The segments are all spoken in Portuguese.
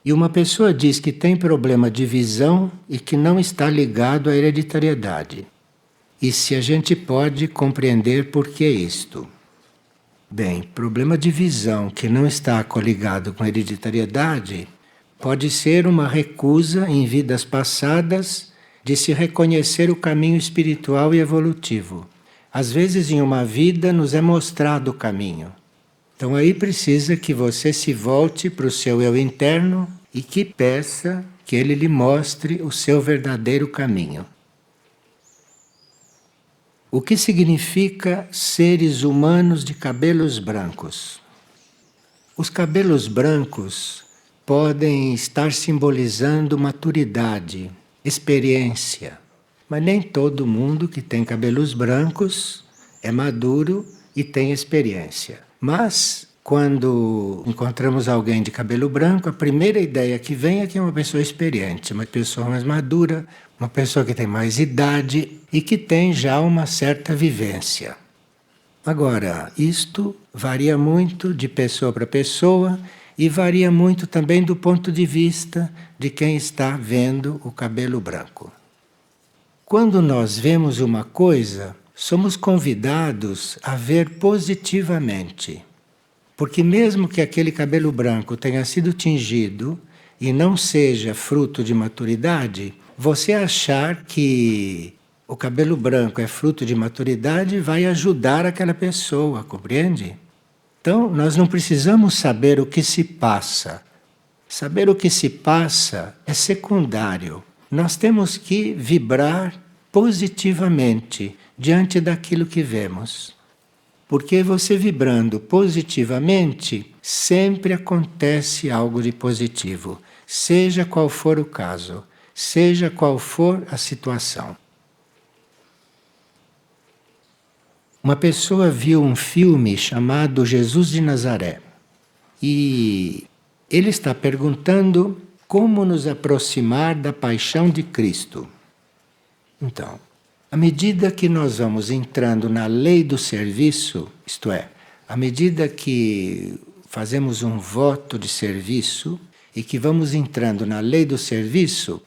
E uma pessoa diz que tem problema de visão e que não está ligado à hereditariedade. E se a gente pode compreender por que isto? Bem, problema de visão que não está coligado com a hereditariedade pode ser uma recusa em vidas passadas de se reconhecer o caminho espiritual e evolutivo. Às vezes, em uma vida, nos é mostrado o caminho. Então, aí precisa que você se volte para o seu eu interno e que peça que ele lhe mostre o seu verdadeiro caminho. O que significa seres humanos de cabelos brancos? Os cabelos brancos podem estar simbolizando maturidade, experiência, mas nem todo mundo que tem cabelos brancos é maduro e tem experiência. Mas, quando encontramos alguém de cabelo branco, a primeira ideia que vem é que é uma pessoa experiente, uma pessoa mais madura, uma pessoa que tem mais idade e que tem já uma certa vivência. Agora, isto varia muito de pessoa para pessoa e varia muito também do ponto de vista de quem está vendo o cabelo branco. Quando nós vemos uma coisa, somos convidados a ver positivamente. Porque mesmo que aquele cabelo branco tenha sido tingido e não seja fruto de maturidade, você achar que o cabelo branco é fruto de maturidade vai ajudar aquela pessoa, compreende? Então, nós não precisamos saber o que se passa. Saber o que se passa é secundário. Nós temos que vibrar positivamente diante daquilo que vemos. Porque você vibrando positivamente, sempre acontece algo de positivo, seja qual for o caso, seja qual for a situação. Uma pessoa viu um filme chamado Jesus de Nazaré e ele está perguntando como nos aproximar da paixão de Cristo. Então, à medida que nós vamos entrando na lei do serviço, isto é, à medida que fazemos um voto de serviço e que vamos entrando na lei do serviço,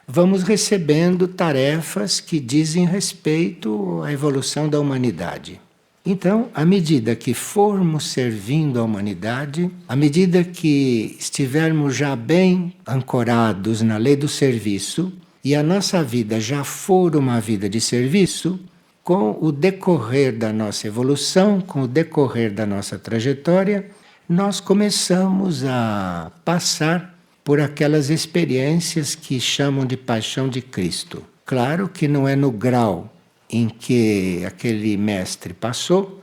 vamos recebendo tarefas que dizem respeito à evolução da humanidade. Então, à medida que formos servindo a humanidade, à medida que estivermos já bem ancorados na lei do serviço, e a nossa vida já for uma vida de serviço, com o decorrer da nossa evolução, com o decorrer da nossa trajetória, nós começamos a passar por aquelas experiências que chamam de paixão de Cristo. Claro que não é no grau em que aquele mestre passou,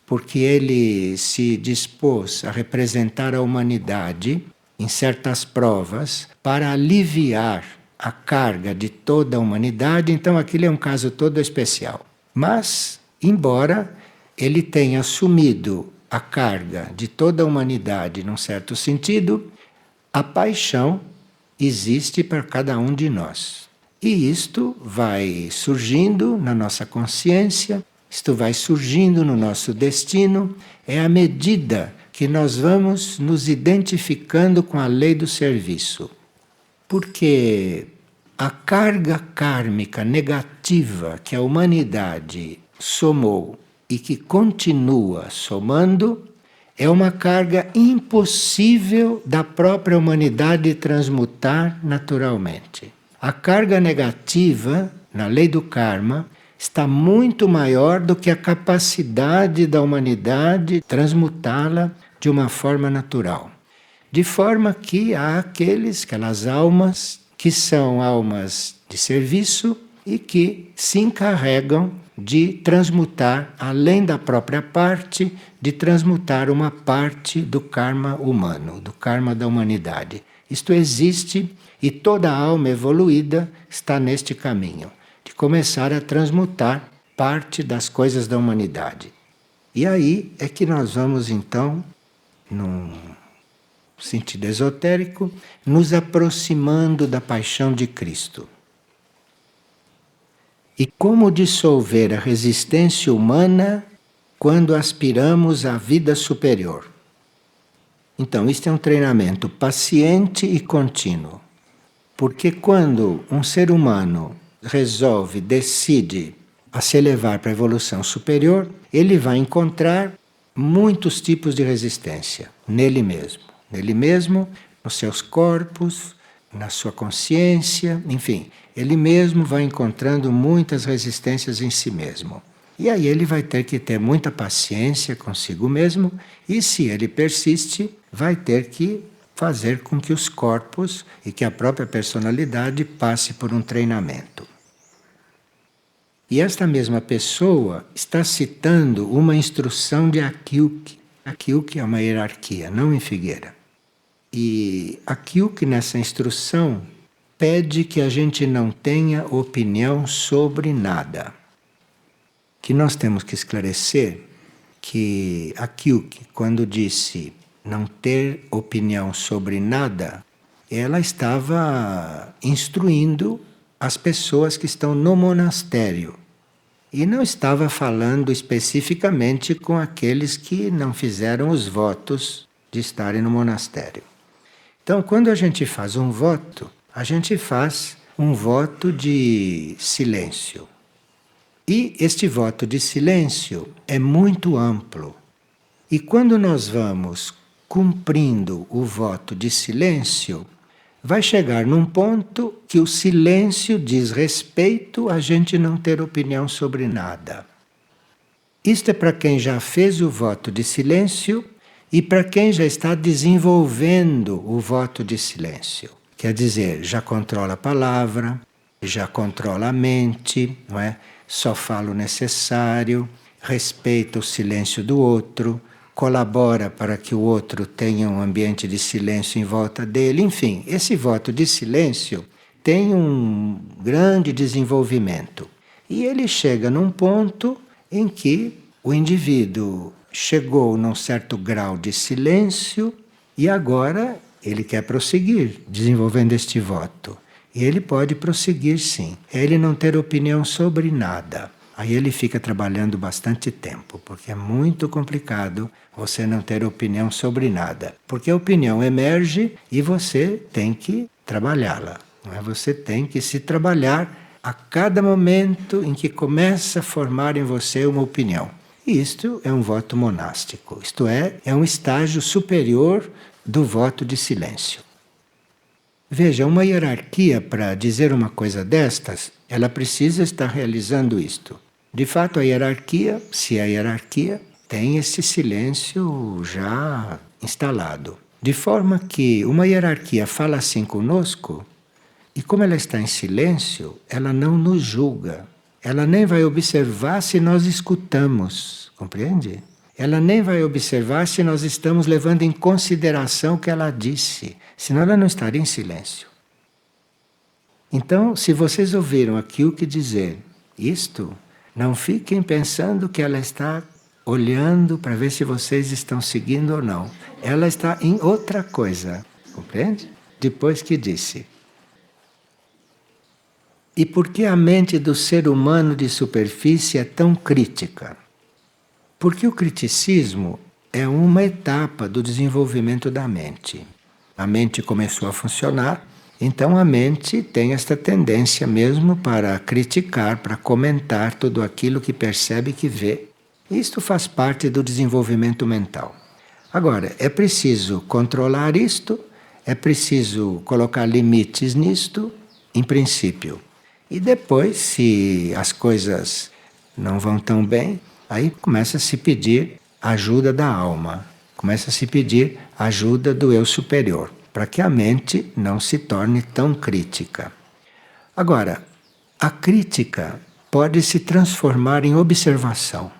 porque ele se dispôs a representar a humanidade em certas provas para aliviar a carga de toda a humanidade, então aquele é um caso todo especial. Mas, embora ele tenha assumido a carga de toda a humanidade num certo sentido, a paixão existe para cada um de nós. E isto vai surgindo na nossa consciência, isto vai surgindo no nosso destino, é à medida que nós vamos nos identificando com a lei do serviço. Porque a carga kármica negativa que a humanidade somou e que continua somando é uma carga impossível da própria humanidade transmutar naturalmente. A carga negativa, na lei do karma, está muito maior do que a capacidade da humanidade transmutá-la de uma forma natural. De forma que há aquelas almas que são almas de serviço e que se encarregam de transmutar, além da própria parte, de transmutar uma parte do karma humano, do karma da humanidade. Isto existe e toda alma evoluída está neste caminho, de começar a transmutar parte das coisas da humanidade. E aí é que nós vamos então, num sentido esotérico, nos aproximando da paixão de Cristo. E como dissolver a resistência humana quando aspiramos à vida superior? Então, isto é um treinamento paciente e contínuo. Porque quando um ser humano resolve, decide a se elevar para a evolução superior, ele vai encontrar muitos tipos de resistência nele mesmo. Nele mesmo, nos seus corpos, na sua consciência, enfim, ele mesmo vai encontrando muitas resistências em si mesmo. E aí ele vai ter que ter muita paciência consigo mesmo, e se ele persiste, vai ter que fazer com que os corpos e que a própria personalidade passe por um treinamento. E esta mesma pessoa está citando uma instrução de Akyuki. Akyuki é uma hierarquia, não em Figueira. E Akyuki, nessa instrução, pede que a gente não tenha opinião sobre nada. Que nós temos que esclarecer que Akyuki, quando disse não ter opinião sobre nada, ela estava instruindo as pessoas que estão no monastério. E não estava falando especificamente com aqueles que não fizeram os votos de estarem no monastério. Então, quando a gente faz um voto, a gente faz um voto de silêncio. E este voto de silêncio é muito amplo. E quando nós vamos cumprindo o voto de silêncio, vai chegar num ponto que o silêncio diz respeito a gente não ter opinião sobre nada. Isto é para quem já fez o voto de silêncio e para quem já está desenvolvendo o voto de silêncio. Quer dizer, já controla a palavra, já controla a mente, não é? Só fala o necessário, respeita o silêncio do outro, colabora para que o outro tenha um ambiente de silêncio em volta dele. Enfim, esse voto de silêncio tem um grande desenvolvimento. E ele chega num ponto em que o indivíduo chegou num certo grau de silêncio e agora ele quer prosseguir desenvolvendo este voto. E ele pode prosseguir sim. É ele não ter opinião sobre nada. Aí ele fica trabalhando bastante tempo, porque é muito complicado você não ter opinião sobre nada. Porque a opinião emerge e você tem que trabalhá-la. Não é? Você tem que se trabalhar a cada momento em que começa a formar em você uma opinião. E isto é um voto monástico, isto é um estágio superior do voto de silêncio. Veja, uma hierarquia, para dizer uma coisa destas, ela precisa estar realizando isto. De fato, a hierarquia, se é a hierarquia, tem esse silêncio já instalado. De forma que uma hierarquia fala assim conosco, e como ela está em silêncio, ela não nos julga. Ela nem vai observar se nós escutamos, compreende? Ela nem vai observar se nós estamos levando em consideração o que ela disse, senão ela não estaria em silêncio. Então, se vocês ouviram Akyuki dizer isto, não fiquem pensando que ela está olhando para ver se vocês estão seguindo ou não. Ela está em outra coisa, compreende? Depois que disse. E por que a mente do ser humano de superfície é tão crítica? Porque o criticismo é uma etapa do desenvolvimento da mente. A mente começou a funcionar, então a mente tem esta tendência mesmo para criticar, para comentar tudo aquilo que percebe, que vê. Isto faz parte do desenvolvimento mental. Agora, é preciso controlar isto, é preciso colocar limites nisto, em princípio. E depois, se as coisas não vão tão bem, aí começa a se pedir ajuda da alma, começa a se pedir ajuda do eu superior, para que a mente não se torne tão crítica. Agora, a crítica pode se transformar em observação.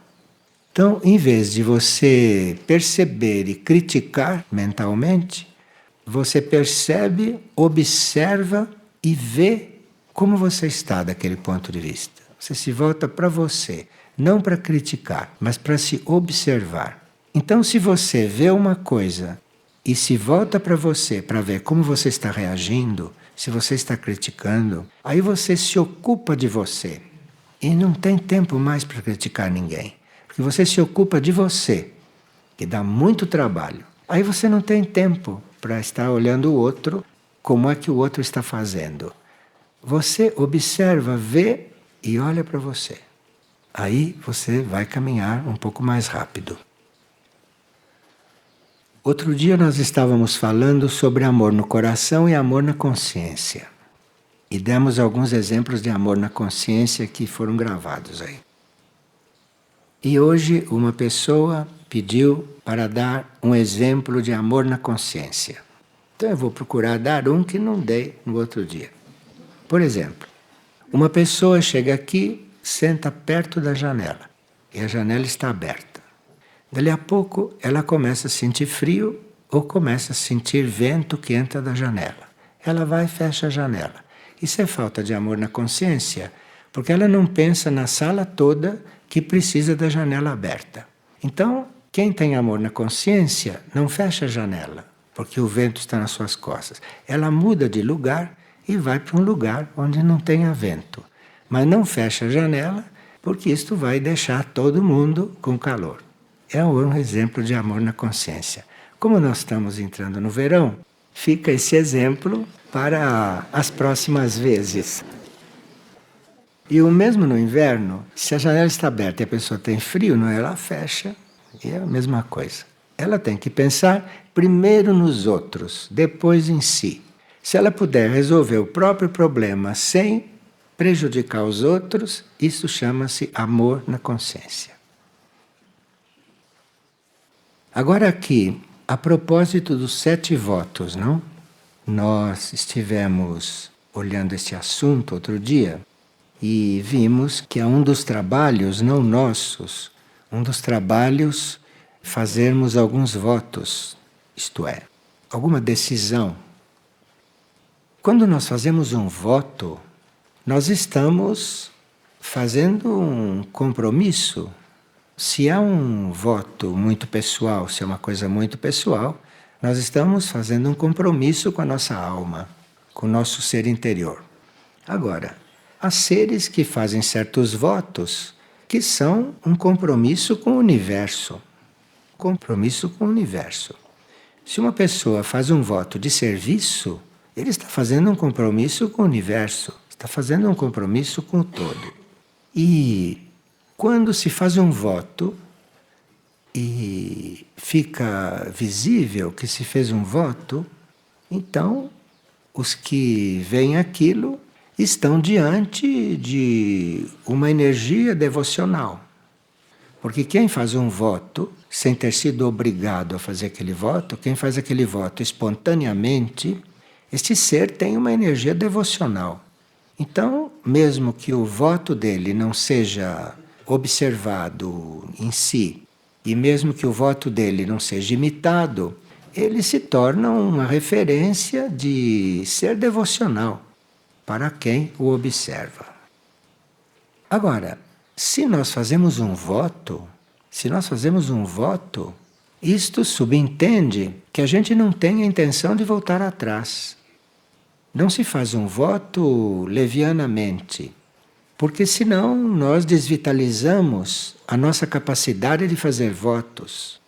Então, em vez de você perceber e criticar mentalmente, você percebe, observa e vê como você está daquele ponto de vista. Você se volta para você, não para criticar, mas para se observar. Então, se você vê uma coisa e se volta para você para ver como você está reagindo, se você está criticando, aí você se ocupa de você. E não tem tempo mais para criticar ninguém. Porque você se ocupa de você, que dá muito trabalho. Aí você não tem tempo para estar olhando o outro, como é que o outro está fazendo. Você observa, vê e olha para você. Aí você vai caminhar um pouco mais rápido. Outro dia nós estávamos falando sobre amor no coração e amor na consciência. E demos alguns exemplos de amor na consciência que foram gravados aí. E hoje uma pessoa pediu para dar um exemplo de amor na consciência. Então eu vou procurar dar um que não dei no outro dia. Por exemplo, uma pessoa chega aqui, senta perto da janela. E a janela está aberta. Dali a pouco ela começa a sentir frio ou começa a sentir vento que entra da janela. Ela vai e fecha a janela. Isso é falta de amor na consciência, porque ela não pensa na sala toda que precisa da janela aberta. Então, quem tem amor na consciência não fecha a janela, porque o vento está nas suas costas. Ela muda de lugar e vai para um lugar onde não tenha vento. Mas não fecha a janela, porque isto vai deixar todo mundo com calor. É um exemplo de amor na consciência. Como nós estamos entrando no verão, fica esse exemplo para as próximas vezes. E o mesmo no inverno, se a janela está aberta e a pessoa tem frio, não, ela fecha, e é a mesma coisa. Ela tem que pensar primeiro nos outros, depois em si. Se ela puder resolver o próprio problema sem prejudicar os outros, isso chama-se amor na consciência. Agora aqui, a propósito dos 7 votos, não? Nós estivemos olhando este assunto outro dia e vimos que é um dos trabalhos, não nossos, um dos trabalhos fazermos alguns votos, isto é, alguma decisão. Quando nós fazemos um voto, nós estamos fazendo um compromisso. Se é um voto muito pessoal, se é uma coisa muito pessoal, nós estamos fazendo um compromisso com a nossa alma, com o nosso ser interior. Agora, há seres que fazem certos votos que são um compromisso com o universo. Compromisso com o universo. Se uma pessoa faz um voto de serviço, ele está fazendo um compromisso com o universo, está fazendo um compromisso com o todo. E quando se faz um voto e fica visível que se fez um voto, então os que veem aquilo estão diante de uma energia devocional. Porque quem faz um voto, sem ter sido obrigado a fazer aquele voto, quem faz aquele voto espontaneamente, este ser tem uma energia devocional. Então, mesmo que o voto dele não seja observado em si, e mesmo que o voto dele não seja imitado, ele se torna uma referência de ser devocional para quem o observa. Agora, se nós fazemos um voto, isto subentende que a gente não tem a intenção de voltar atrás. Não se faz um voto levianamente, porque senão nós desvitalizamos a nossa capacidade de fazer votos.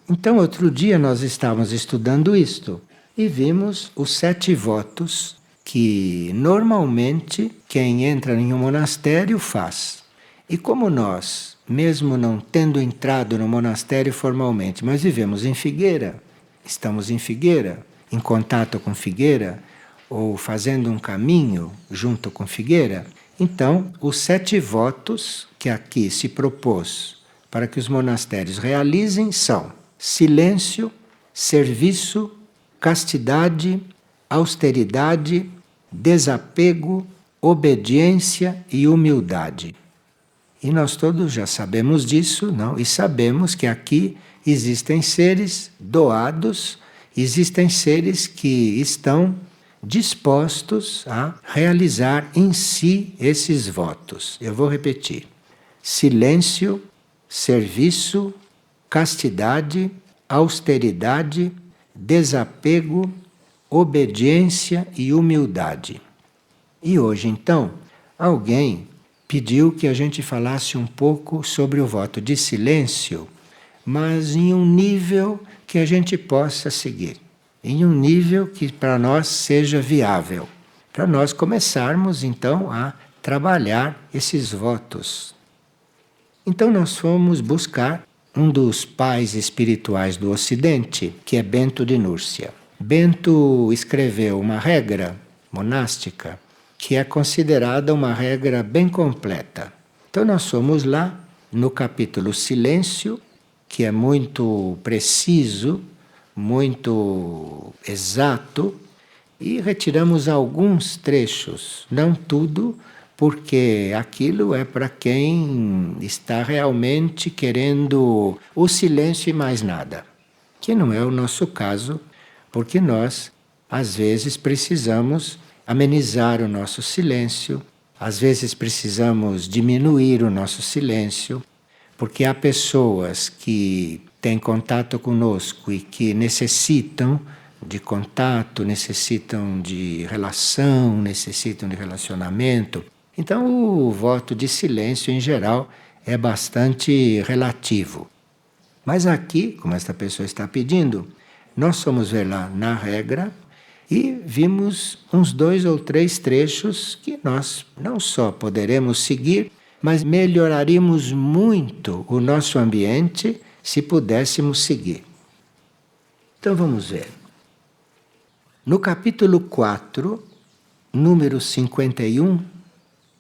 Então, outro dia nós estávamos estudando isto e vimos os 7 votos que normalmente quem entra em um monastério faz. E como nós, mesmo não tendo entrado no monastério formalmente, mas vivemos em Figueira, estamos em Figueira, em contato com Figueira, ou fazendo um caminho junto com Figueira, então os 7 votos que aqui se propôs para que os monastérios realizem são silêncio, serviço, castidade, austeridade, desapego, obediência e humildade. E nós todos já sabemos disso, não? E sabemos que aqui existem seres doados, existem seres que estão dispostos a realizar em si esses votos. Eu vou repetir: silêncio, serviço, castidade, austeridade, desapego, obediência e humildade. E hoje, então, alguém pediu que a gente falasse um pouco sobre o voto de silêncio, mas em um nível que a gente possa seguir, em um nível que para nós seja viável, para nós começarmos então a trabalhar esses votos. Então nós fomos buscar um dos pais espirituais do Ocidente, que é Bento de Núrcia. Bento escreveu uma regra monástica que é considerada uma regra bem completa. Então nós fomos lá no capítulo Silêncio, que é muito preciso, muito exato, e retiramos alguns trechos, não tudo, porque aquilo é para quem está realmente querendo o silêncio e mais nada, que não é o nosso caso, porque nós, às vezes, precisamos amenizar o nosso silêncio, às vezes precisamos diminuir o nosso silêncio, porque há pessoas que têm contato conosco e que necessitam de contato, necessitam de relação, necessitam de relacionamento. Então, o voto de silêncio, em geral, é bastante relativo. Mas aqui, como esta pessoa está pedindo, nós fomos ver lá na regra e vimos uns 2 ou 3 trechos que nós não só poderemos seguir, mas melhoraríamos muito o nosso ambiente se pudéssemos seguir. Então vamos ver. No capítulo 4, número 51,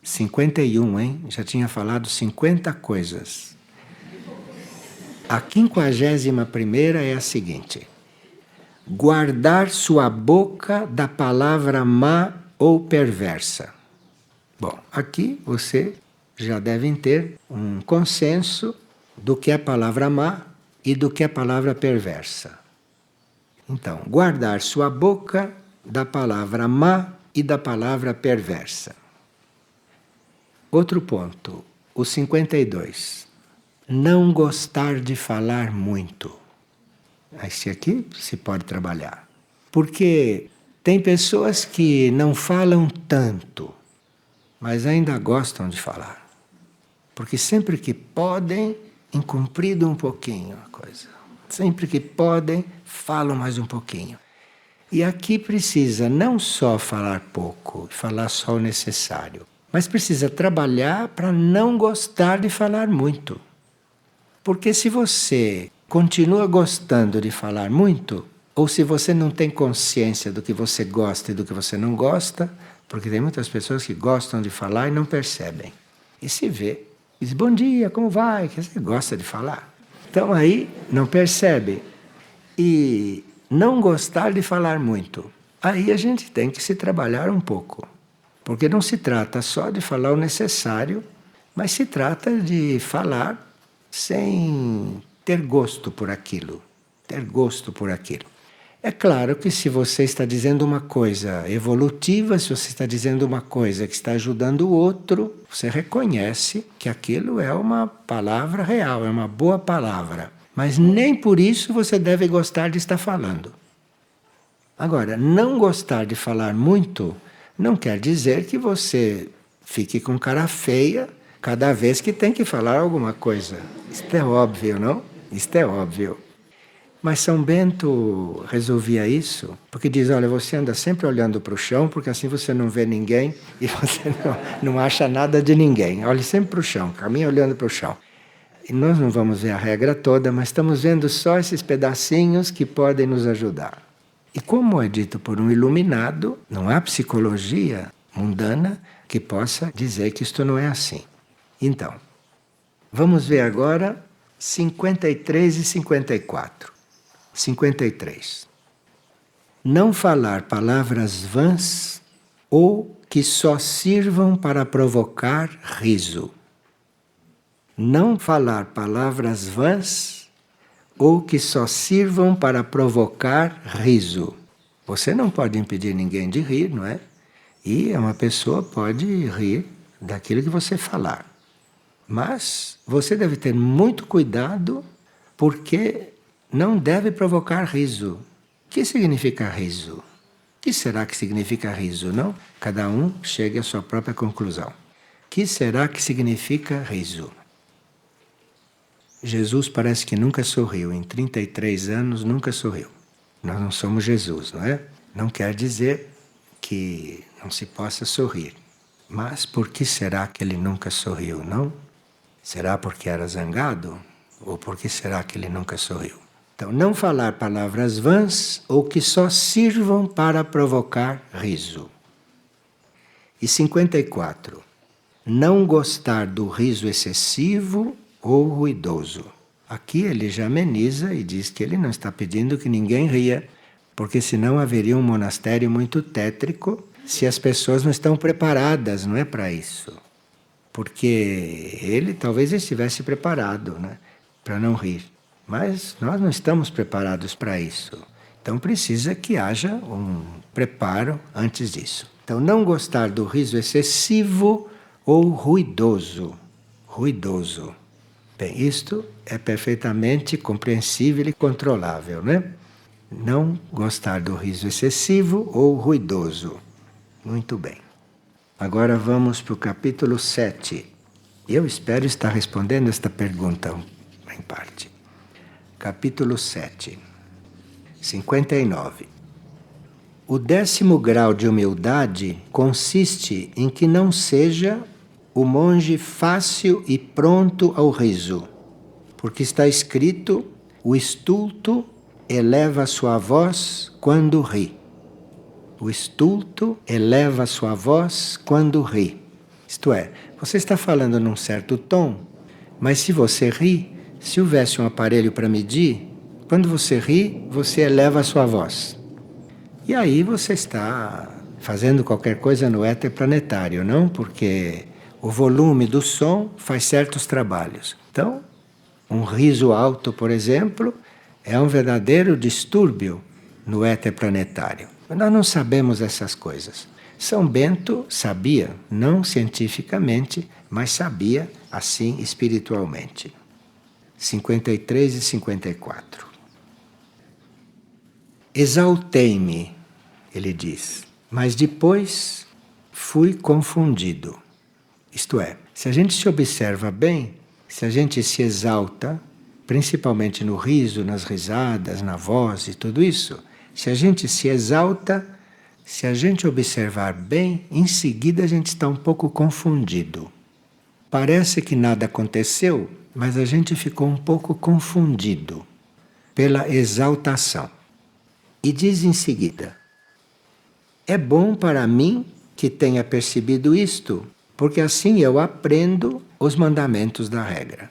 51, hein? Já tinha falado 50 coisas. A 51ª é a seguinte: guardar sua boca da palavra má ou perversa. Bom, aqui você já devem ter um consenso do que é a palavra má e do que é a palavra perversa. Então, guardar sua boca da palavra má e da palavra perversa. Outro ponto, o 52. Não gostar de falar muito. Esse aqui se pode trabalhar. Porque tem pessoas que não falam tanto, mas ainda gostam de falar. Porque sempre que podem, encumprido um pouquinho a coisa. Sempre que podem, falam mais um pouquinho. E aqui precisa não só falar pouco, falar só o necessário, mas precisa trabalhar para não gostar de falar muito. Porque se você continua gostando de falar muito, ou se você não tem consciência do que você gosta e do que você não gosta, porque tem muitas pessoas que gostam de falar e não percebem. E se vê, diz, bom dia, como vai? Que você gosta de falar. Então aí não percebe. E não gostar de falar muito. Aí a gente tem que se trabalhar um pouco. Porque não se trata só de falar o necessário, mas se trata de falar sem ter gosto por aquilo. Ter gosto por aquilo. É claro que se você está dizendo uma coisa evolutiva, se você está dizendo uma coisa que está ajudando o outro, você reconhece que aquilo é uma palavra real, é uma boa palavra. Mas nem por isso você deve gostar de estar falando. Agora, não gostar de falar muito não quer dizer que você fique com cara feia cada vez que tem que falar alguma coisa. Isto é óbvio, não? Isto é óbvio. Mas São Bento resolvia isso, porque diz, olha, você anda sempre olhando para o chão, porque assim você não vê ninguém e você não acha nada de ninguém. Olhe sempre para o chão, caminha olhando para o chão. E nós não vamos ver a regra toda, mas estamos vendo só esses pedacinhos que podem nos ajudar. E como é dito por um iluminado, não há psicologia mundana que possa dizer que isto não é assim. Então, vamos ver agora 53 e 54. 53. Não falar palavras vãs ou que só sirvam para provocar riso. Não falar palavras vãs ou que só sirvam para provocar riso. Você não pode impedir ninguém de rir, não é? E uma pessoa pode rir daquilo que você falar. Mas você deve ter muito cuidado, porque não deve provocar riso. O que significa riso? O que será que significa riso, não? Cada um chegue à sua própria conclusão. O que será que significa riso? Jesus parece que nunca sorriu, em 33 anos nunca sorriu. Nós não somos Jesus, não é? Não quer dizer que não se possa sorrir. Mas por que será que ele nunca sorriu, não? Será porque era zangado? Ou por que será que ele nunca sorriu? Então, não falar palavras vãs ou que só sirvam para provocar riso. E 54. Não gostar do riso excessivo ou ruidoso. Aqui ele já ameniza e diz que ele não está pedindo que ninguém ria, porque senão haveria um monastério muito tétrico se as pessoas não estão preparadas, não é para isso. Porque ele talvez estivesse preparado, né, para não rir. Mas nós não estamos preparados para isso. Então precisa que haja um preparo antes disso. Então, não gostar do riso excessivo ou ruidoso. Ruidoso. Bem, isto é perfeitamente compreensível e controlável, né? Não gostar do riso excessivo ou ruidoso. Muito bem. Agora vamos para o capítulo 7. Eu espero estar respondendo esta pergunta em parte. Capítulo 7. 59. O 10º grau de humildade consiste em que não seja o monge fácil e pronto ao riso, porque está escrito: o estulto eleva sua voz quando ri. O estulto eleva sua voz quando ri. Isto é, você está falando num certo tom, mas se você ri, se houvesse um aparelho para medir, quando você ri, você eleva a sua voz. E aí você está fazendo qualquer coisa no éter planetário, não? Porque o volume do som faz certos trabalhos. Então, um riso alto, por exemplo, é um verdadeiro distúrbio no éter planetário. Mas nós não sabemos essas coisas. São Bento sabia, não cientificamente, mas sabia assim espiritualmente. 53 e 54. Exaltei-me, ele diz, mas depois fui confundido. Isto é, se a gente se observa bem, se a gente se exalta, principalmente no riso, nas risadas, na voz e tudo isso, se a gente se exalta, se a gente observar bem, em seguida a gente está um pouco confundido. Parece que nada aconteceu, mas a gente ficou um pouco confundido pela exaltação. E diz em seguida: é bom para mim que tenha percebido isto, porque assim eu aprendo os mandamentos da regra.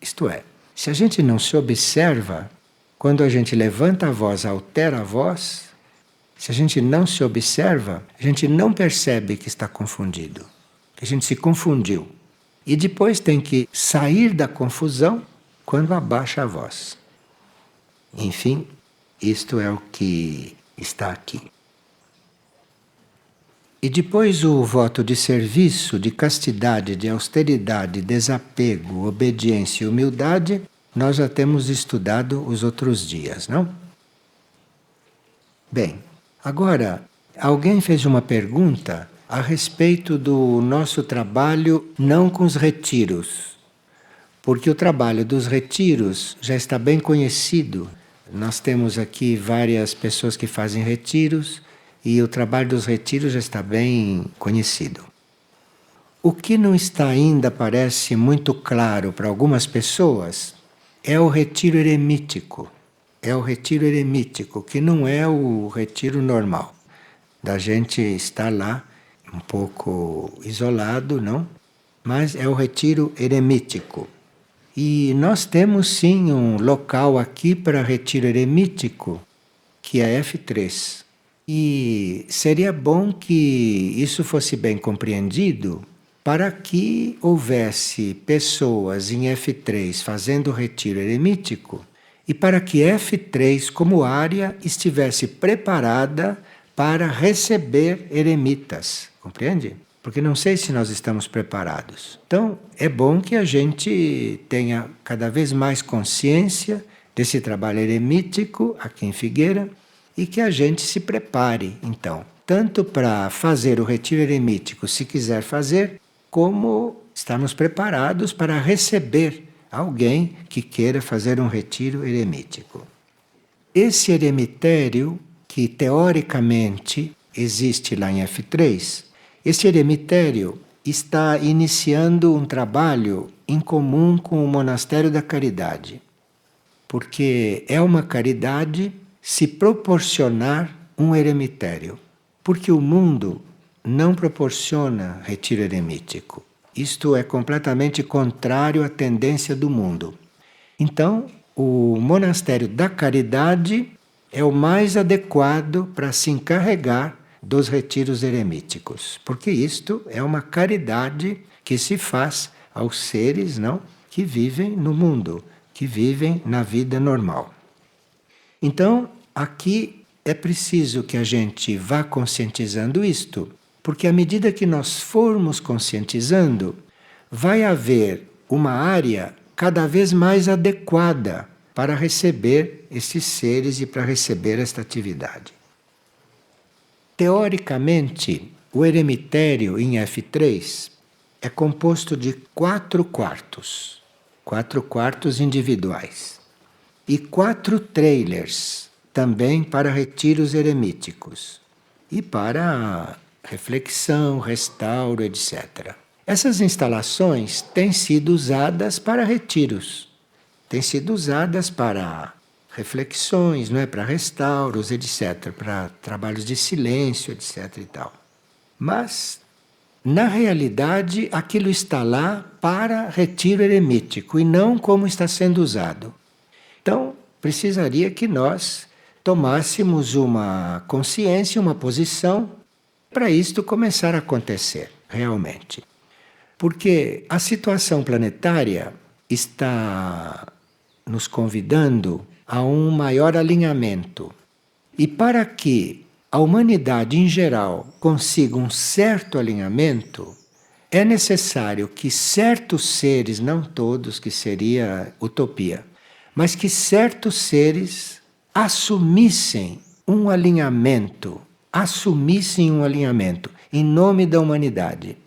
Isto é, se a gente não se observa, quando a gente levanta a voz, altera a voz, se a gente não se observa, a gente não percebe que está confundido, que a gente se confundiu. E depois tem que sair da confusão quando abaixa a voz. Enfim, isto é o que está aqui. E depois o voto de serviço, de castidade, de austeridade, desapego, obediência e humildade, nós já temos estudado os outros dias, não? Bem, agora, alguém fez uma pergunta a respeito do nosso trabalho não com os retiros, porque o trabalho dos retiros já está bem conhecido. Nós temos aqui várias pessoas que fazem retiros e o trabalho dos retiros já está bem conhecido. O que não está ainda, parece muito claro para algumas pessoas, é o retiro eremítico. É o retiro eremítico, que não é o retiro normal, da gente estar lá um pouco isolado, não? Mas é o retiro eremítico. E nós temos sim um local aqui para retiro eremítico, que é F3. E seria bom que isso fosse bem compreendido para que houvesse pessoas em F3 fazendo retiro eremítico e para que F3 como área estivesse preparada para receber eremitas. Compreende? Porque não sei se nós estamos preparados. Então, é bom que a gente tenha cada vez mais consciência desse trabalho eremítico aqui em Figueira e que a gente se prepare, então, tanto para fazer o retiro eremítico, se quiser fazer, como estarmos preparados para receber alguém que queira fazer um retiro eremítico. Esse eremitério, que teoricamente existe lá em F3, esse eremitério está iniciando um trabalho em comum com o Monastério da Caridade, porque é uma caridade se proporcionar um eremitério, porque o mundo não proporciona retiro eremítico. Isto é completamente contrário à tendência do mundo. Então, o Monastério da Caridade é o mais adequado para se encarregar dos retiros eremíticos, porque isto é uma caridade que se faz aos seres, não, que vivem no mundo, que vivem na vida normal. Então, aqui é preciso que a gente vá conscientizando isto, porque à medida que nós formos conscientizando, vai haver uma área cada vez mais adequada para receber esses seres e para receber esta atividade. Teoricamente, o eremitério em F3 é composto de 4 quartos individuais, e 4 trailers, também para retiros eremíticos, e para reflexão, restauro, etc. Essas instalações têm sido usadas para retiros, têm sido usadas para reflexões, não é? Para restauros, etc., para trabalhos de silêncio, etc. e tal. Mas, na realidade, aquilo está lá para retiro eremítico e não como está sendo usado. Então, precisaria que nós tomássemos uma consciência, uma posição, para isto começar a acontecer, realmente. Porque a situação planetária está nos convidando a um maior alinhamento. E para que a humanidade em geral consiga um certo alinhamento, é necessário que certos seres, não todos, que seria utopia, mas que certos seres assumissem um alinhamento em nome da humanidade.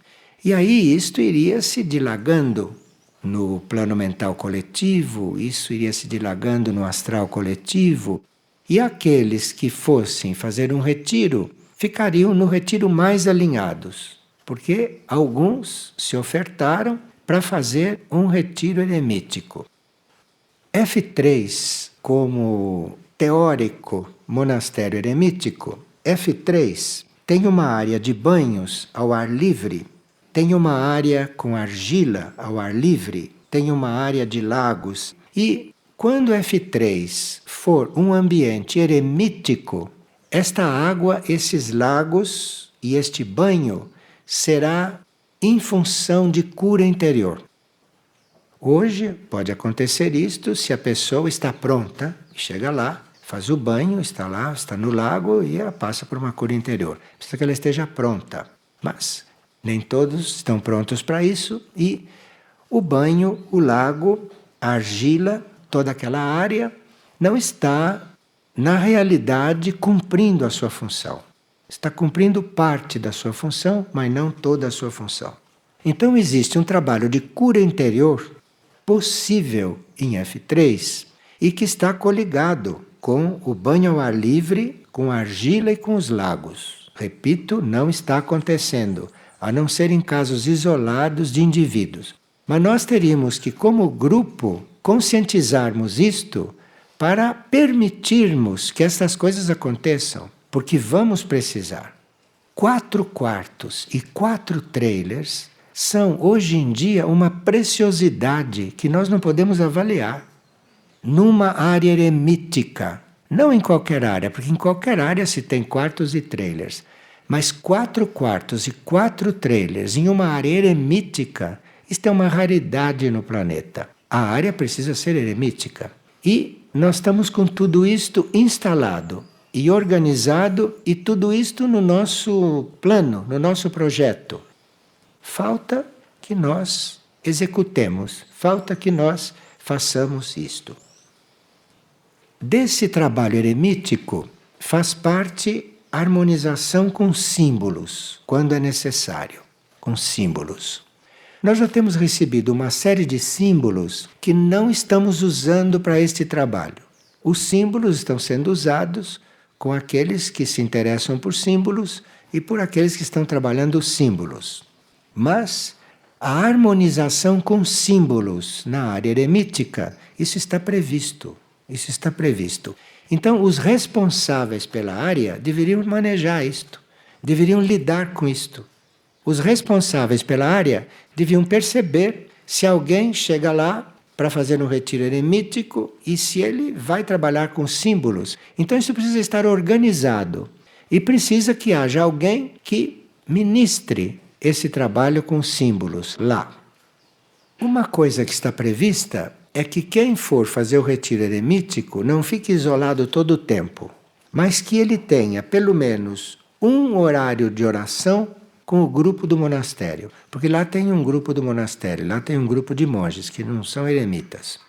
E aí isto iria se dilagando no plano mental coletivo, isso iria se dilagando no astral coletivo, e aqueles que fossem fazer um retiro ficariam no retiro mais alinhados, porque alguns se ofertaram para fazer um retiro eremítico. F3, como teórico monastério eremítico, F3 tem uma área de banhos ao ar livre, tem uma área com argila ao ar livre, tem uma área de lagos. E quando F3 for um ambiente eremítico, esta água, esses lagos e este banho será em função de cura interior. Hoje pode acontecer isto se a pessoa está pronta, chega lá, faz o banho, está lá, está no lago e ela passa por uma cura interior. Precisa que ela esteja pronta. Mas nem todos estão prontos para isso e o banho, o lago, a argila, toda aquela área não está, na realidade, cumprindo a sua função. Está cumprindo parte da sua função, mas não toda a sua função. Então existe um trabalho de cura interior possível em F3 e que está coligado com o banho ao ar livre, com a argila e com os lagos. Repito, não está acontecendo, a não ser em casos isolados de indivíduos. Mas nós teríamos que, como grupo, conscientizarmos isto para permitirmos que essas coisas aconteçam, porque vamos precisar. 4 quartos e 4 trailers são, hoje em dia, uma preciosidade que nós não podemos avaliar. Numa área eremítica, não em qualquer área, porque em qualquer área se tem quartos e trailers, mas 4 quartos e 4 trailers em uma área eremítica, isto é uma raridade no planeta. A área precisa ser eremítica. E nós estamos com tudo isto instalado e organizado, e tudo isto no nosso plano, no nosso projeto. Falta que nós executemos, falta que nós façamos isto. Desse trabalho eremítico faz parte a harmonização com símbolos, quando é necessário, com símbolos. Nós já temos recebido uma série de símbolos que não estamos usando para este trabalho. Os símbolos estão sendo usados com aqueles que se interessam por símbolos e por aqueles que estão trabalhando os símbolos. Mas a harmonização com símbolos na área eremítica, isso está previsto. Isso está previsto. Então, os responsáveis pela área deveriam manejar isto, deveriam lidar com isto. Os responsáveis pela área deviam perceber se alguém chega lá para fazer um retiro eremítico e se ele vai trabalhar com símbolos. Então, isso precisa estar organizado e precisa que haja alguém que ministre esse trabalho com símbolos lá. Uma coisa que está prevista é que quem for fazer o retiro eremítico não fique isolado todo o tempo, mas que ele tenha pelo menos um horário de oração com o grupo do monastério. Porque lá tem um grupo do monastério, lá tem um grupo de monges que não são eremitas.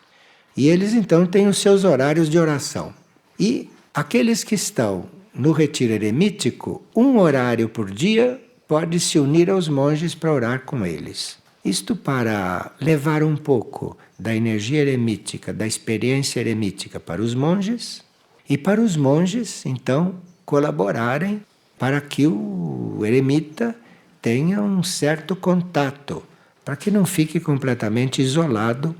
E eles então têm os seus horários de oração. E aqueles que estão no retiro eremítico, um horário por dia pode se unir aos monges para orar com eles. Isto para levar um pouco da energia eremítica, da experiência eremítica para os monges, e para os monges, então, colaborarem para que o eremita tenha um certo contato, para que não fique completamente isolado.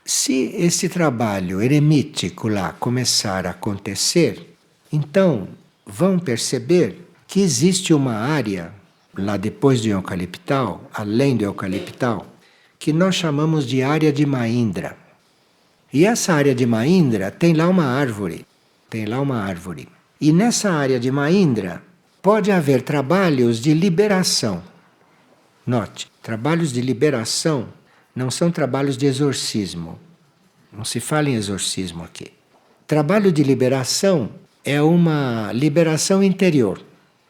Se esse trabalho eremítico lá começar a acontecer, então vão perceber que existe uma área lá depois do eucaliptal, além do eucaliptal, que nós chamamos de área de Mahindra. E essa área de Mahindra tem lá uma árvore. Tem lá uma árvore. E nessa área de Mahindra pode haver trabalhos de liberação. Note, trabalhos de liberação não são trabalhos de exorcismo. Não se fala em exorcismo aqui. Trabalho de liberação é uma liberação interior,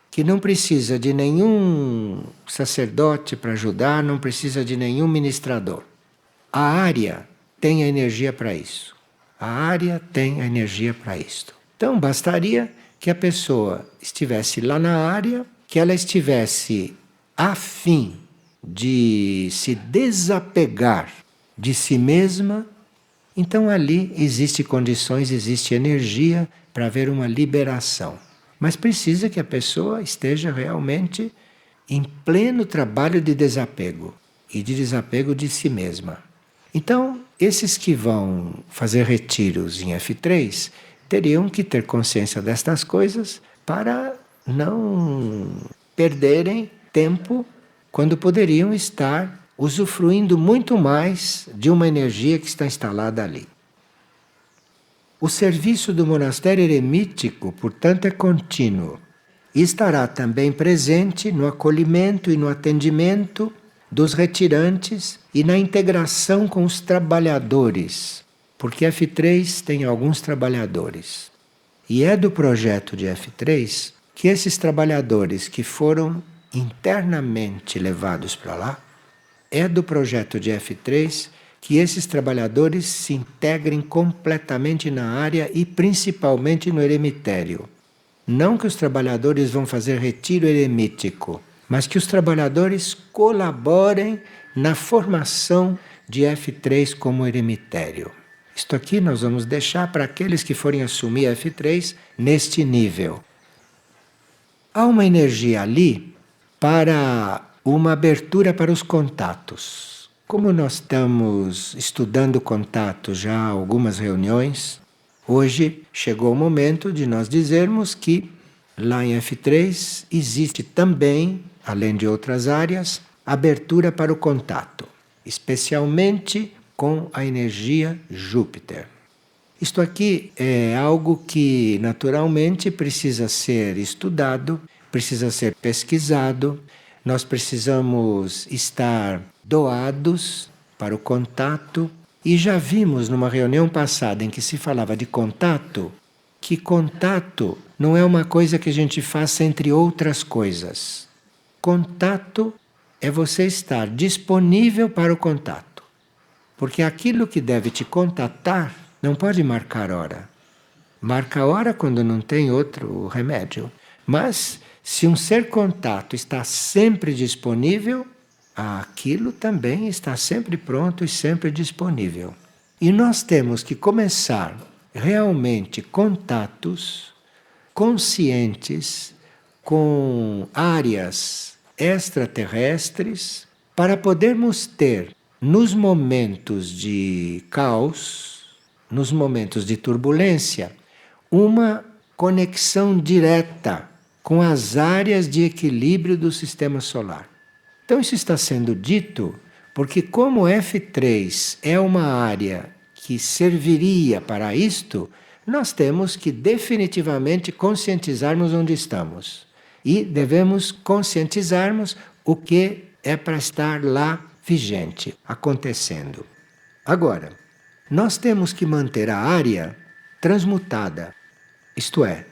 que não precisa de nenhum sacerdote para ajudar, não precisa de nenhum ministrador. A área tem a energia para isso. A área tem a energia para isto. Então, bastaria que a pessoa estivesse lá na área, que ela estivesse a fim de se desapegar de si mesma. Então, ali existe condições, existe energia para haver uma liberação. Mas precisa que a pessoa esteja realmente em pleno trabalho de desapego e de desapego de si mesma. Então, esses que vão fazer retiros em F3 teriam que ter consciência destas coisas para não perderem tempo quando poderiam estar usufruindo muito mais de uma energia que está instalada ali. O serviço do monastério eremítico, portanto, é contínuo e estará também presente no acolhimento e no atendimento dos retirantes e na integração com os trabalhadores, porque F3 tem alguns trabalhadores. E é do projeto de F3 que esses trabalhadores que foram internamente levados para lá, é do projeto de F3 que esses trabalhadores se integrem completamente na área e principalmente no eremitério. Não que os trabalhadores vão fazer retiro eremítico, mas que os trabalhadores colaborem na formação de F3 como eremitério. Isto aqui nós vamos deixar para aqueles que forem assumir F3 neste nível. Há uma energia ali para uma abertura para os contatos. Como nós estamos estudando contato já há algumas reuniões, hoje chegou o momento de nós dizermos que lá em F3 existe também, além de outras áreas, abertura para o contato, especialmente com a energia Júpiter. Isto aqui é algo que naturalmente precisa ser estudado, precisa ser pesquisado, nós precisamos estar doados para o contato. E já vimos numa reunião passada em que se falava de contato, que contato não é uma coisa que a gente faça entre outras coisas. Contato é você estar disponível para o contato. Porque aquilo que deve te contatar não pode marcar hora. Marca hora quando não tem outro remédio. Mas se um ser contato está sempre disponível, aquilo também está sempre pronto e sempre disponível. E nós temos que começar realmente contatos conscientes com áreas extraterrestres para podermos ter, nos momentos de caos, nos momentos de turbulência, uma conexão direta com as áreas de equilíbrio do sistema solar. Então isso está sendo dito porque como F3 é uma área que serviria para isto, nós temos que definitivamente conscientizarmos onde estamos. E devemos conscientizarmos o que é para estar lá vigente, acontecendo. Agora, nós temos que manter a área transmutada. Isto é,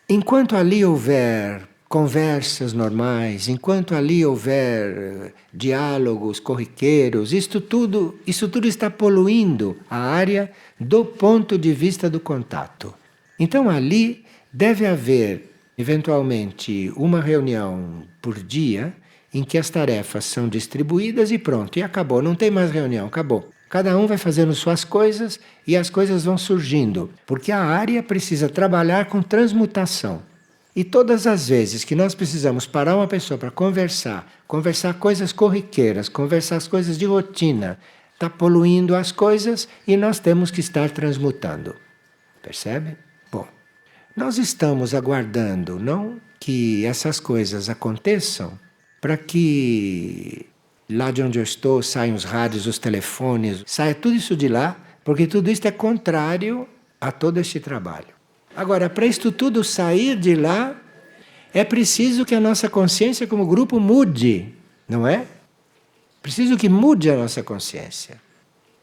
enquanto ali houver conversas normais, enquanto ali houver diálogos corriqueiros, isso tudo está poluindo a área do ponto de vista do contato. Então ali deve haver, eventualmente, uma reunião por dia em que as tarefas são distribuídas e pronto, e acabou, não tem mais reunião, acabou. Cada um vai fazendo suas coisas e as coisas vão surgindo, porque a área precisa trabalhar com transmutação. E todas as vezes que nós precisamos parar uma pessoa para conversar coisas corriqueiras, conversar as coisas de rotina, está poluindo as coisas e nós temos que estar transmutando. Percebe? Bom, nós estamos aguardando, não, que essas coisas aconteçam para que lá de onde eu estou saiam os rádios, os telefones, saia tudo isso de lá, porque tudo isso é contrário a todo este trabalho. Agora, para isto tudo sair de lá, é preciso que a nossa consciência como grupo mude, não é? Preciso que mude a nossa consciência.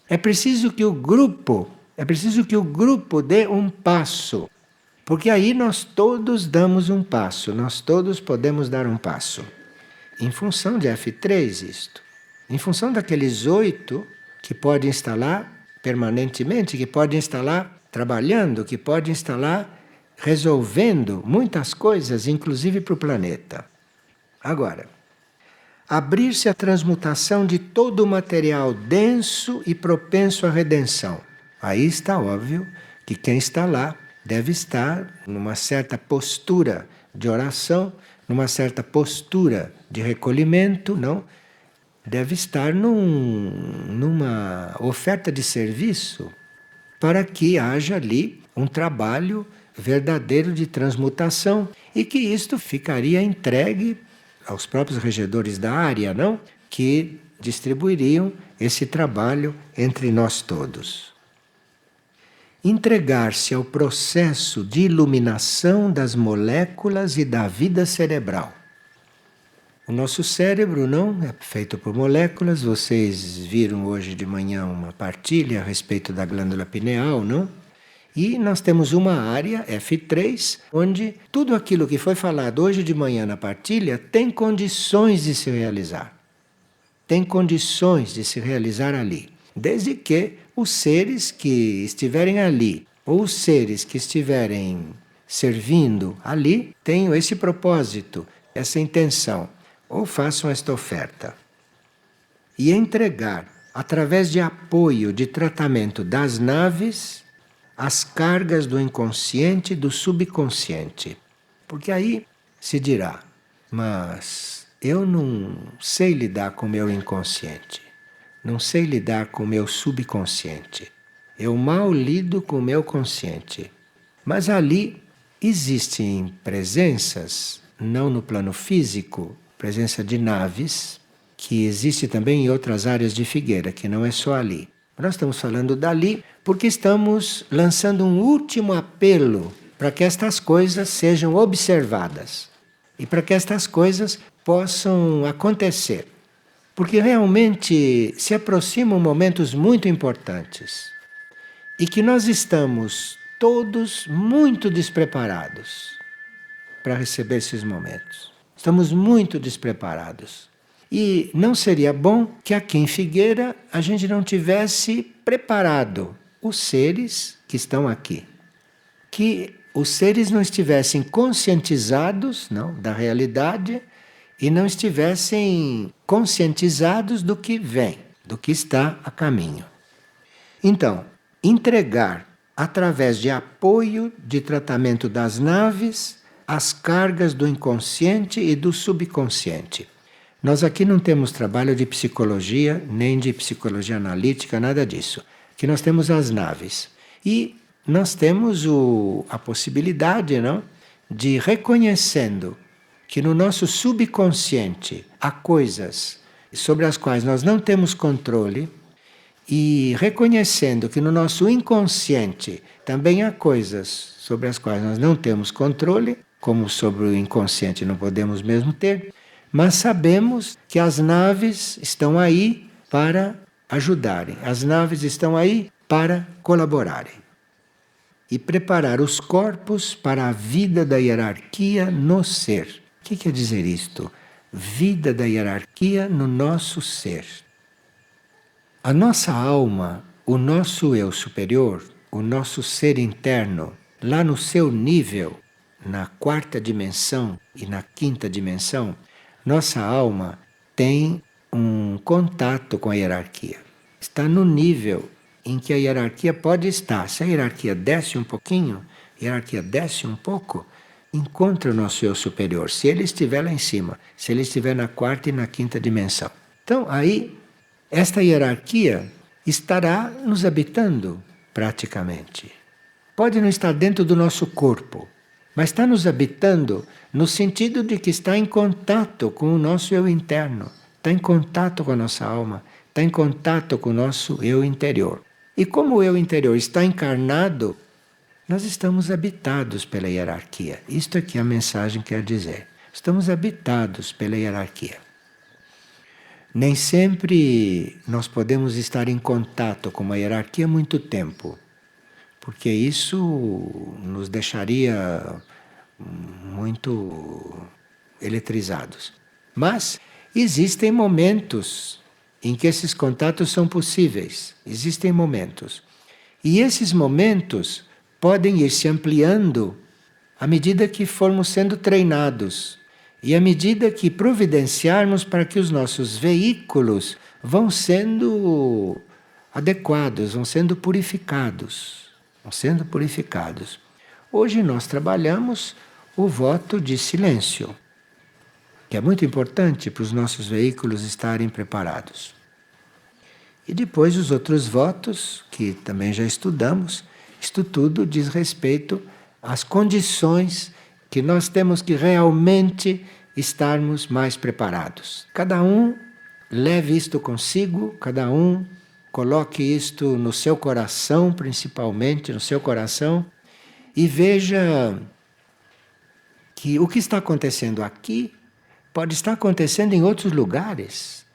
É preciso que o grupo dê um passo. Porque aí nós todos damos um passo, nós todos podemos dar um passo. Em função de F3 isto. Em função daqueles 8 que podem estar lá permanentemente, que podem estar lá trabalhando, que podem estar lá resolvendo muitas coisas, inclusive para o planeta. Agora, abrir-se à transmutação de todo o material denso e propenso à redenção. Aí está óbvio que quem está lá deve estar numa certa postura de oração, numa certa postura de recolhimento, não? Deve estar numa oferta de serviço para que haja ali um trabalho verdadeiro de transmutação e que isto ficaria entregue aos próprios regedores da área, não? Que distribuiriam esse trabalho entre nós todos. Entregar-se ao processo de iluminação das moléculas e da vida cerebral. O nosso cérebro não é feito por moléculas. Vocês viram hoje de manhã uma partilha a respeito da glândula pineal, não? E nós temos uma área, F3, onde tudo aquilo que foi falado hoje de manhã na partilha tem condições de se realizar. Tem condições de se realizar ali. Desde que os seres que estiverem ali, ou os seres que estiverem servindo ali, tenham esse propósito, essa intenção, ou façam esta oferta. E entregar, através de apoio de tratamento das naves, as cargas do inconsciente e do subconsciente. Porque aí se dirá, mas eu não sei lidar com o meu inconsciente, não sei lidar com o meu subconsciente. Eu mal lido com o meu consciente. Mas ali existem presenças, não no plano físico, presença de naves, que existe também em outras áreas de Figueira, que não é só ali. Nós estamos falando dali porque estamos lançando um último apelo para que estas coisas sejam observadas e para que estas coisas possam acontecer. Porque realmente se aproximam momentos muito importantes e que nós estamos todos muito despreparados para receber esses momentos. Estamos muito despreparados. E não seria bom que aqui em Figueira a gente não tivesse preparado os seres que estão aqui. Que os seres não estivessem conscientizados, não, da realidade e não estivessem conscientizados do que vem, do que está a caminho. Então, entregar através de apoio de tratamento das naves as cargas do inconsciente e do subconsciente. Nós aqui não temos trabalho de psicologia, nem de psicologia analítica, nada disso. Aqui nós temos as naves. E nós temos a possibilidade, não, de reconhecendo que no nosso subconsciente há coisas sobre as quais nós não temos controle, e reconhecendo que no nosso inconsciente também há coisas sobre as quais nós não temos controle, como sobre o inconsciente não podemos mesmo ter, mas sabemos que as naves estão aí para ajudarem, as naves estão aí para colaborarem. E preparar os corpos para a vida da hierarquia no ser. O que quer dizer isto? Vida da hierarquia no nosso ser. A nossa alma, o nosso eu superior, o nosso ser interno, lá no seu nível, na 4ª dimensão e na 5ª dimensão, nossa alma tem um contato com a hierarquia. Está no nível em que a hierarquia pode estar. Se a hierarquia desce um pouquinho, a hierarquia desce um pouco, encontra o nosso eu superior. Se ele estiver lá em cima, se ele estiver na 4ª e na 5ª dimensão. Então, aí, esta hierarquia estará nos habitando, praticamente. Pode não estar dentro do nosso corpo, mas está nos habitando no sentido de que está em contato com o nosso eu interno, está em contato com a nossa alma, está em contato com o nosso eu interior. E como o eu interior está encarnado, nós estamos habitados pela hierarquia. Isto é que a mensagem quer dizer. Estamos habitados pela hierarquia. Nem sempre nós podemos estar em contato com uma hierarquia muito tempo, porque isso nos deixaria muito eletrizados. Mas existem momentos em que esses contatos são possíveis. Existem momentos. E esses momentos podem ir se ampliando à medida que formos sendo treinados. E à medida que providenciarmos para que os nossos veículos vão sendo adequados, vão sendo purificados. Vão sendo purificados. Hoje nós trabalhamos o voto de silêncio, que é muito importante para os nossos veículos estarem preparados. E depois os outros votos, que também já estudamos, isto tudo diz respeito às condições que nós temos que realmente estarmos mais preparados. Cada um leve isto consigo, cada um coloque isto no seu coração, principalmente no seu coração, e veja que o que está acontecendo aqui pode estar acontecendo em outros lugares.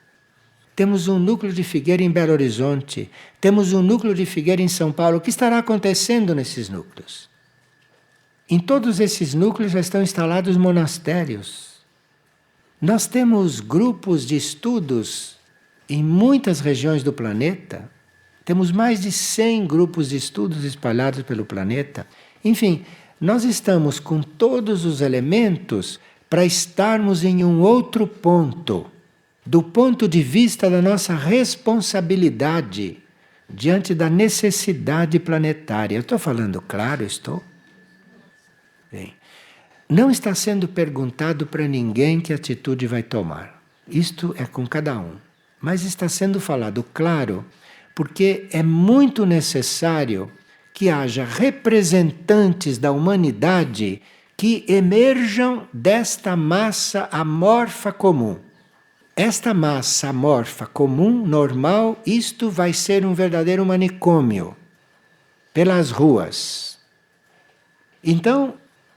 Temos um núcleo de Figueira em Belo Horizonte, temos um núcleo de Figueira em São Paulo. O que estará acontecendo nesses núcleos? Em todos esses núcleos já estão instalados monastérios. Nós temos grupos de estudos em muitas regiões do planeta. Temos mais de 100 grupos de estudos espalhados pelo planeta. Enfim, nós estamos com todos os elementos para estarmos em um outro ponto, do ponto de vista da nossa responsabilidade diante da necessidade planetária. Eu estou falando claro, estou? Bem, não está sendo perguntado para ninguém que atitude vai tomar. Isto é com cada um. Mas está sendo falado claro, porque é muito necessário que haja representantes da humanidade que emerjam desta massa amorfa comum. Esta massa amorfa comum, normal, isto vai ser um verdadeiro manicômio pelas ruas. Então,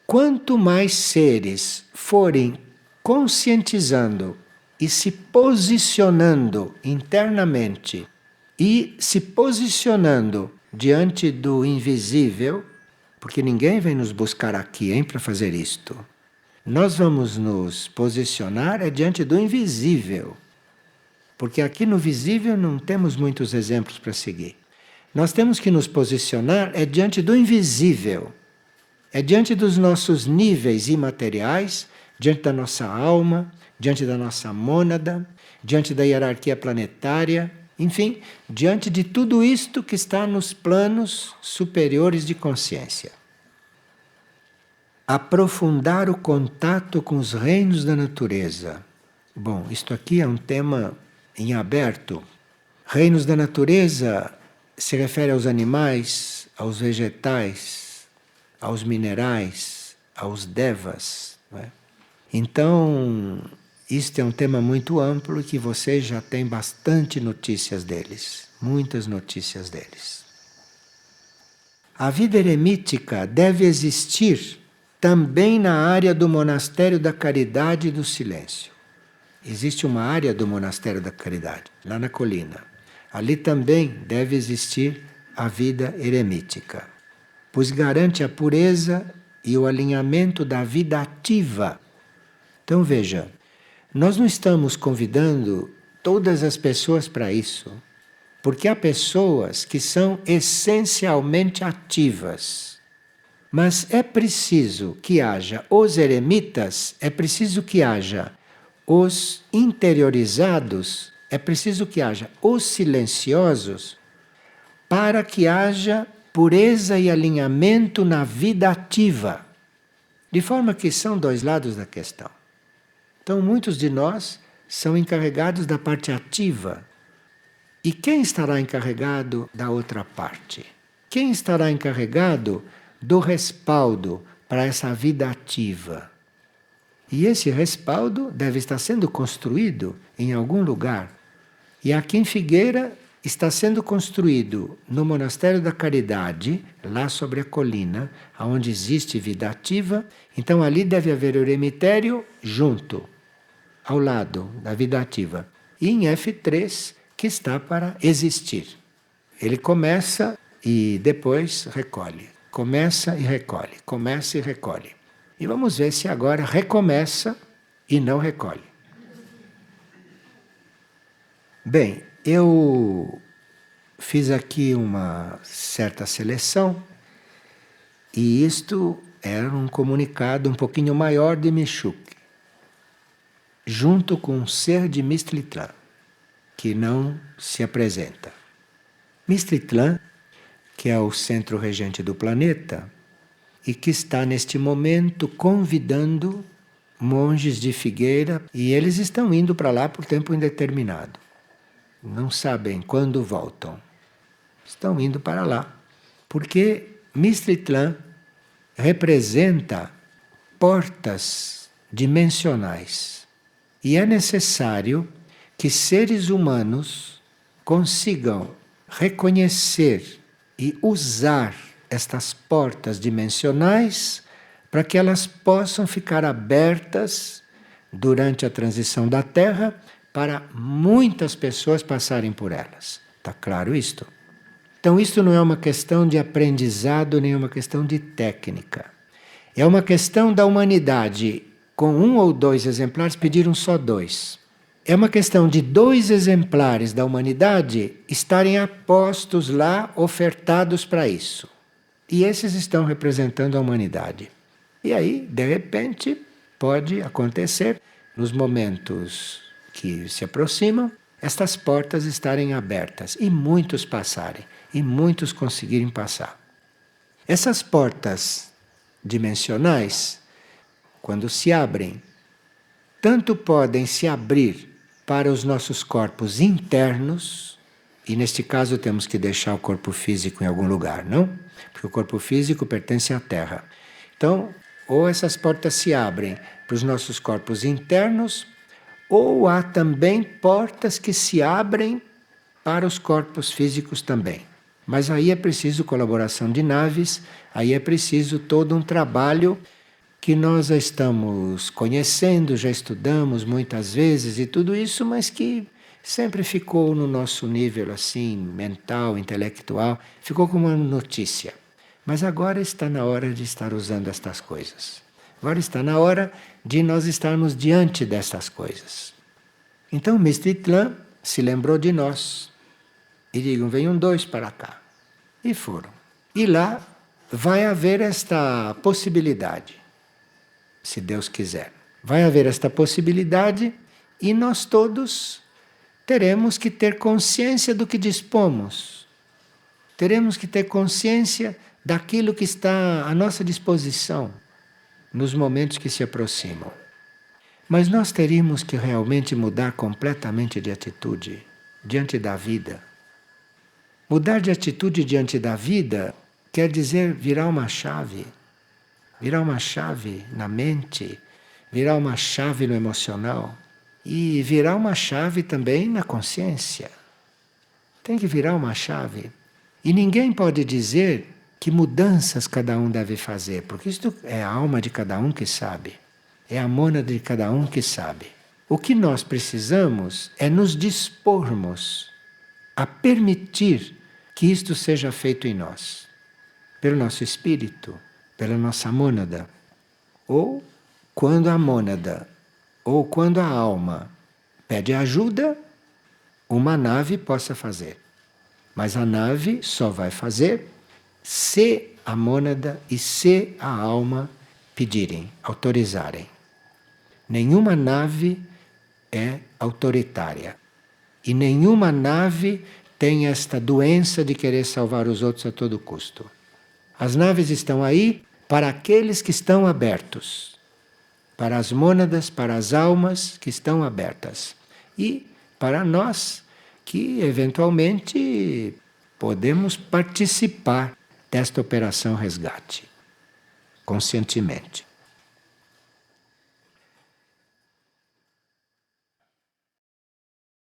quanto mais seres forem conscientizando e se posicionando internamente e se posicionando diante do invisível, porque ninguém vem nos buscar aqui, hein, para fazer isto. Nós vamos nos posicionar diante do invisível, porque aqui no visível não temos muitos exemplos para seguir. Nós temos que nos posicionar diante do invisível, diante dos nossos níveis imateriais, diante da nossa alma, diante da nossa mônada, diante da hierarquia planetária, enfim, diante de tudo isto que está nos planos superiores de consciência. Aprofundar o contato com os reinos da natureza. Bom, isto aqui é um tema em aberto. Reinos da natureza se refere aos animais, aos vegetais, aos minerais, aos devas, não é? Então, isto é um tema muito amplo e que vocês já têm bastante notícias deles, muitas notícias deles. A vida eremítica deve existir também na área do Monastério da Caridade e do Silêncio. Existe uma área do Monastério da Caridade, lá na colina. Ali também deve existir a vida eremítica, pois garante a pureza e o alinhamento da vida ativa. Então veja, nós não estamos convidando todas as pessoas para isso, porque há pessoas que são essencialmente ativas. Mas é preciso que haja os eremitas, é preciso que haja os interiorizados, é preciso que haja os silenciosos, para que haja pureza e alinhamento na vida ativa. De forma que são dois lados da questão. Então, muitos de nós são encarregados da parte ativa. E quem estará encarregado da outra parte? Quem estará encarregado do respaldo para essa vida ativa? E esse respaldo deve estar sendo construído em algum lugar. E aqui em Figueira está sendo construído no Monastério da Caridade, lá sobre a colina, onde existe vida ativa. Então ali deve haver o eremitério junto, ao lado da vida ativa. E em F3, que está para existir. Ele começa e depois recolhe. Começa e recolhe, começa e recolhe. E vamos ver se agora recomeça e não recolhe. Bem, eu fiz aqui uma certa seleção e isto era um comunicado um pouquinho maior de Michouk, junto com um ser de Mistritlan, que não se apresenta. Mistritlan, que é o centro regente do planeta, e que está neste momento convidando monges de Figueira, e eles estão indo para lá por tempo indeterminado. Não sabem quando voltam. Estão indo para lá, porque Mistritlan representa portas dimensionais. E é necessário que seres humanos consigam reconhecer e usar estas portas dimensionais para que elas possam ficar abertas durante a transição da Terra para muitas pessoas passarem por elas. Está claro isto? Então isto não é uma questão de aprendizado, nem uma questão de técnica. É uma questão da humanidade, com um ou dois exemplares, pediram só dois. É uma questão de dois exemplares da humanidade estarem apostos lá, ofertados para isso. E esses estão representando a humanidade. E aí, de repente, pode acontecer, nos momentos que se aproximam, estas portas estarem abertas e muitos passarem, e muitos conseguirem passar. Essas portas dimensionais, quando se abrem, tanto podem se abrir para os nossos corpos internos, e neste caso temos que deixar o corpo físico em algum lugar, não? Porque o corpo físico pertence à Terra. Então, ou essas portas se abrem para os nossos corpos internos, ou há também portas que se abrem para os corpos físicos também. Mas aí é preciso colaboração de naves, aí é preciso todo um trabalho que nós já estamos conhecendo, já estudamos muitas vezes e tudo isso, mas que sempre ficou no nosso nível assim, mental, intelectual, ficou como uma notícia. Mas agora está na hora de estar usando estas coisas. Agora está na hora de nós estarmos diante destas coisas. Então Mistritlan se lembrou de nós e digam, venham dois para cá. E foram. E lá vai haver esta possibilidade, se Deus quiser. Vai haver esta possibilidade e nós todos teremos que ter consciência do que dispomos. Teremos que ter consciência daquilo que está à nossa disposição nos momentos que se aproximam. Mas nós teríamos que realmente mudar completamente de atitude diante da vida. Mudar de atitude diante da vida quer dizer virar uma chave na mente, virar uma chave no emocional e virar uma chave também na consciência. Tem que virar uma chave. E ninguém pode dizer que mudanças cada um deve fazer, porque isto é a alma de cada um que sabe, é a mônada de cada um que sabe. O que nós precisamos é nos dispormos a permitir que isto seja feito em nós, pelo nosso espírito, pela nossa mônada. Ou quando a mônada, ou quando a alma pede ajuda, uma nave possa fazer. Mas a nave só vai fazer se a mônada e se a alma pedirem, autorizarem. Nenhuma nave é autoritária. E nenhuma nave tem esta doença de querer salvar os outros a todo custo. As naves estão aí para aqueles que estão abertos, para as mônadas, para as almas que estão abertas e para nós que eventualmente podemos participar desta operação resgate, conscientemente.